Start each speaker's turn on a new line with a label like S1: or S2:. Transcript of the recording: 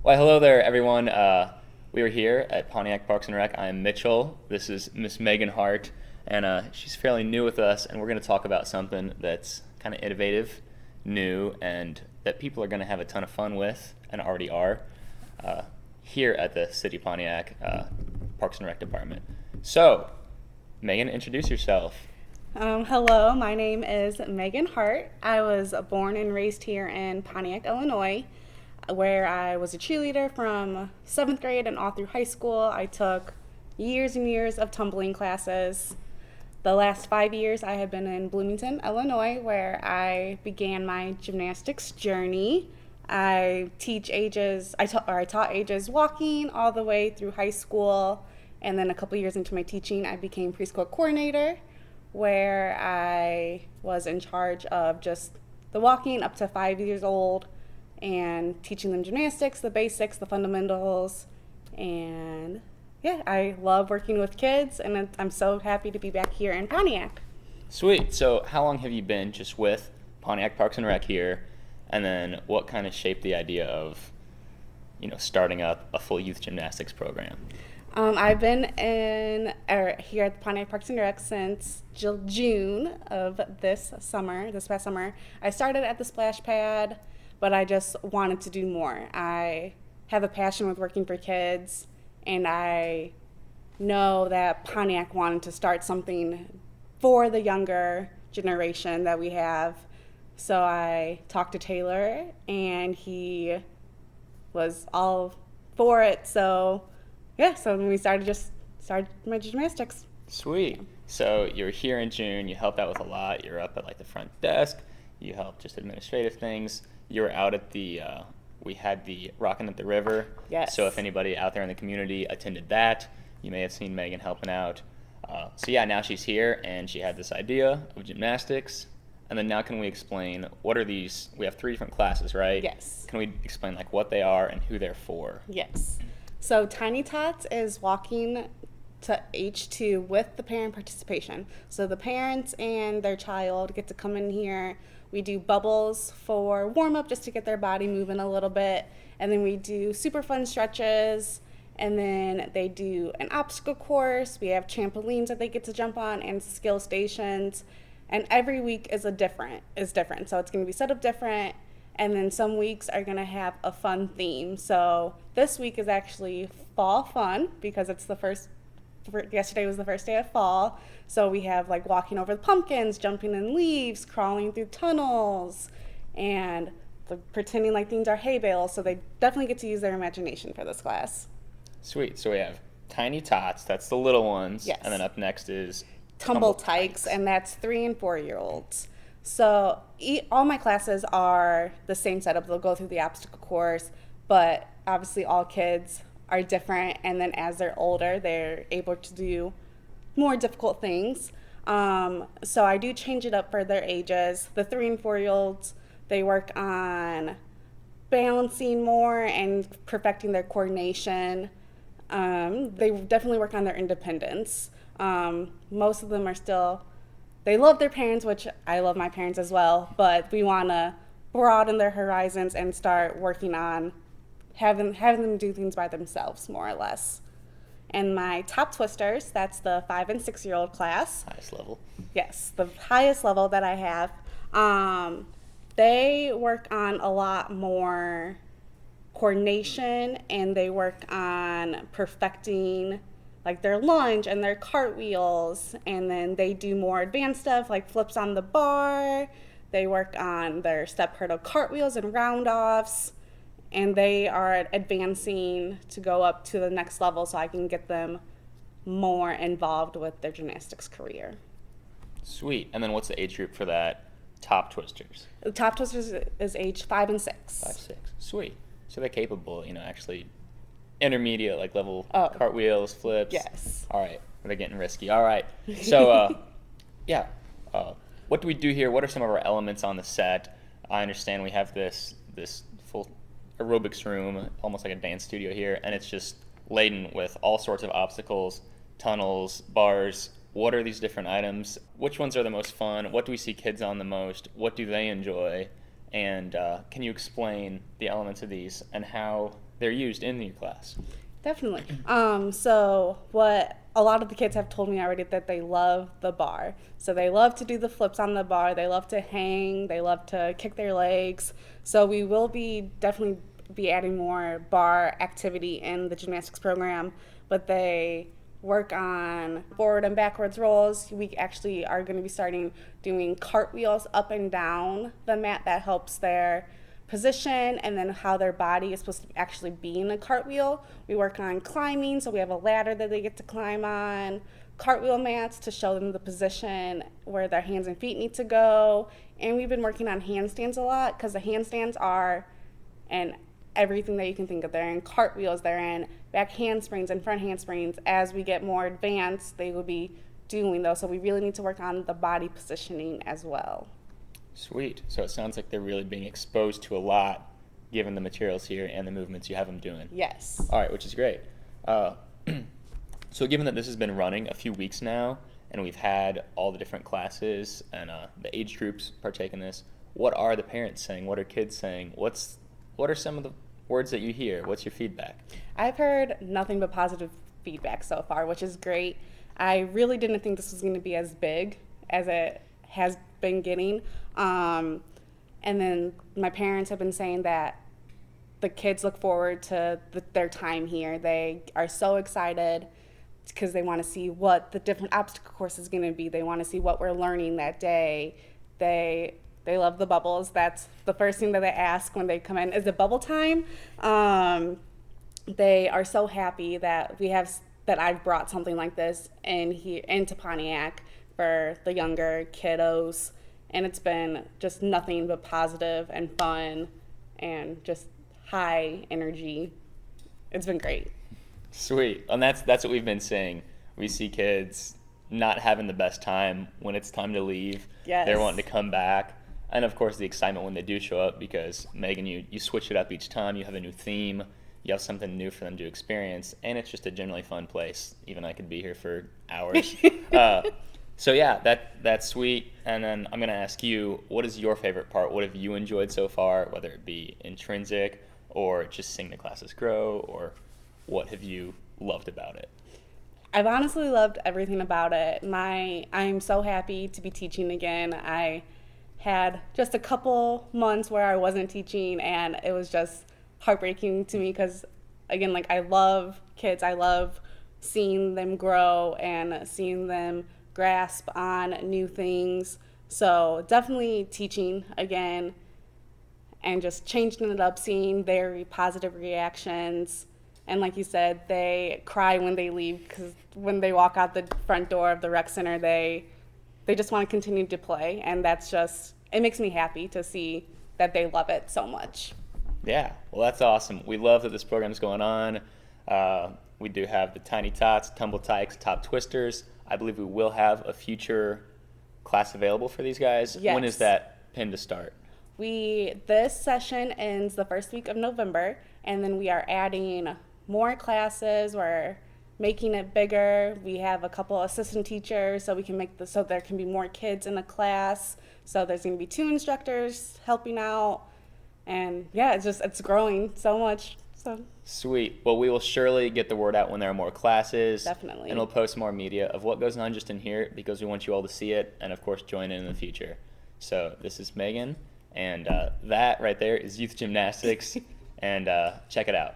S1: Well, hello there, everyone. We are here at Pontiac Parks and Rec. I'm Mitchell. This is Miss Megan Hart, and she's fairly new with us, and we're going to talk about something that's kind of innovative, new, and that people are going to have a ton of fun with, and already are, here at the City Pontiac Parks and Rec Department. So, Megan, introduce yourself.
S2: Hello, my name is Megan Hart. I was born and raised here in Pontiac, Illinois, where I was a cheerleader from 7th grade and all through high school. I took years and years of tumbling classes. The last 5 years I have been in Bloomington, Illinois, where I began my gymnastics journey. I taught ages walking all the way through high school, and then a couple years into my teaching, I became preschool coordinator, where I was in charge of just the walking up to 5 years old and teaching them gymnastics, the basics, the fundamentals. And yeah, I love working with kids, and I'm so happy to be back here in Pontiac.
S1: Sweet. So, how long have you been just with Pontiac Parks and Rec here? And then, what kind of shaped the idea of, starting up a full youth gymnastics program?
S2: I've been here at the Pontiac Parks and Rec since June of this past summer. I started at the splash pad, but I just wanted to do more. I have a passion with working for kids, and I know that Pontiac wanted to start something for the younger generation that we have. So I talked to Taylor, and he was all for it. So when we started my gymnastics.
S1: Sweet. So you're here in June. You helped out with a lot. You're up at the front desk. You helped just administrative things. You were out at we had the Rockin' at the River.
S2: Yes.
S1: So if anybody out there in the community attended that, you may have seen Megan helping out. Now she's here, and she had this idea of gymnastics. And then now can we explain, what are these? We have 3 different classes, right?
S2: Yes.
S1: Can we explain what they are and who they're for?
S2: Yes. So Tiny Tots is walking to H2 with the parent participation. So the parents and their child get to come in here. We do bubbles for warm-up just to get their body moving a little bit. And then we do super fun stretches. And then they do an obstacle course. We have trampolines that they get to jump on and skill stations. And every week is different. So it's going to be set up different. And then some weeks are going to have a fun theme. So this week is actually fall fun because yesterday was the first day of fall. So we have walking over the pumpkins, jumping in leaves, crawling through tunnels, and pretending like things are hay bales. So they definitely get to use their imagination for this class.
S1: Sweet. So we have Tiny Tots, that's the little ones.
S2: Yes.
S1: And then up next is
S2: Tumble Tykes, and that's 3 and 4-year-olds. So all my classes are the same setup. They'll go through the obstacle course, but obviously all kids are different, and then as they're older, they're able to do more difficult things. So I do change it up for their ages. The 3 and 4-year-olds, they work on balancing more and perfecting their coordination. They definitely work on their independence. Most of them are still... They love their parents, which I love my parents as well, but we want to broaden their horizons and start working on having them do things by themselves, more or less. And my top twisters, that's the 5 and 6-year-old class.
S1: highest level.
S2: Yes, the highest level that I have. They work on a lot more coordination, and they work on perfecting their lunge and their cartwheels, and then they do more advanced stuff like flips on the bar. They work on their step hurdle cartwheels and round-offs, and they are advancing to go up to the next level so I can get them more involved with their gymnastics career.
S1: Sweet. And then what's the age group for that top twisters?
S2: The top twisters is age 5 and 6.
S1: 5, 6. Sweet. So they're capable, actually intermediate level
S2: Oh.
S1: cartwheels, flips.
S2: Yes.
S1: All right. They're getting risky. All right. So what do we do here? What are some of our elements on the set? I understand we have this full aerobics room, almost like a dance studio here, and it's just laden with all sorts of obstacles, tunnels, bars. What are these different items? Which ones are the most fun? What do we see kids on the most? What do they enjoy? And can you explain the elements of these and how they're used in your class?
S2: Definitely. So what a lot of the kids have told me already that they love the bar. So they love to do the flips on the bar. They love to hang. They love to kick their legs. So we will be definitely be adding more bar activity in the gymnastics program, but they work on forward and backwards rolls. We actually are going to be starting doing cartwheels up and down the mat. That helps their position and then how their body is supposed to actually be in a cartwheel. We work on climbing, so we have a ladder that they get to climb on, cartwheel mats to show them the position where their hands and feet need to go, and we've been working on handstands a lot because the handstands are in everything that you can think of. They're in cartwheels, they're in back handsprings and front handsprings. As we get more advanced, they will be doing those, so we really need to work on the body positioning as well.
S1: Sweet. So it sounds like they're really being exposed to a lot given the materials here and the movements you have them doing.
S2: Yes.
S1: All right, which is great. So given that this has been running a few weeks now and we've had all the different classes and the age groups partake in this, what are the parents saying? What are kids saying? What are some of the words that you hear? What's your feedback?
S2: I've heard nothing but positive feedback so far, which is great. I really didn't think this was going to be as big as it has been getting. And then my parents have been saying that the kids look forward to their time here. They are so excited because they want to see what the different obstacle course is going to be. They want to see what we're learning that day. They love the bubbles. That's the first thing that they ask when they come in. Is it bubble time? They are so happy that I've brought something like this into Pontiac for the younger kiddos. And it's been just nothing but positive and fun and just high energy. It's been great.
S1: Sweet. And that's what we've been saying. We see kids not having the best time when it's time to leave.
S2: Yes.
S1: They're wanting to come back. And of course the excitement when they do show up, because Megan, you switch it up each time. You have a new theme. You have something new for them to experience. And it's just a generally fun place. Even I could be here for hours. So yeah, that's sweet. And then I'm going to ask you, what is your favorite part? What have you enjoyed so far, whether it be intrinsic or just seeing the classes grow, or what have you loved about it?
S2: I've honestly loved everything about it. I'm so happy to be teaching again. I had just a couple months where I wasn't teaching, and it was just heartbreaking to me because, again, like, I love kids. I love seeing them grow and seeing them grasp on new things. So definitely teaching again and just changing it up, seeing their positive reactions. And like you said, they cry when they leave because when they walk out the front door of the rec center, they just want to continue to play. And it makes me happy to see that they love it so much.
S1: Yeah, well, that's awesome. We love that this program is going on. We do have the Tiny Tots, Tumble Tykes, Top Twisters. I believe we will have a future class available for these guys.
S2: Yes.
S1: When is that pinned to start?
S2: This session ends the first week of November, and then we are adding more classes. We're making it bigger. We have a couple assistant teachers so we can so there can be more kids in the class. So there's going to be 2 instructors helping out, and yeah, it's growing so much. So
S1: Sweet. Well, we will surely get the word out when there are more classes.
S2: Definitely.
S1: And we'll post more media of what goes on just in here because we want you all to see it and, of course, join in the future. So this is Megan, and that right there is Youth Gymnastics, and check it out.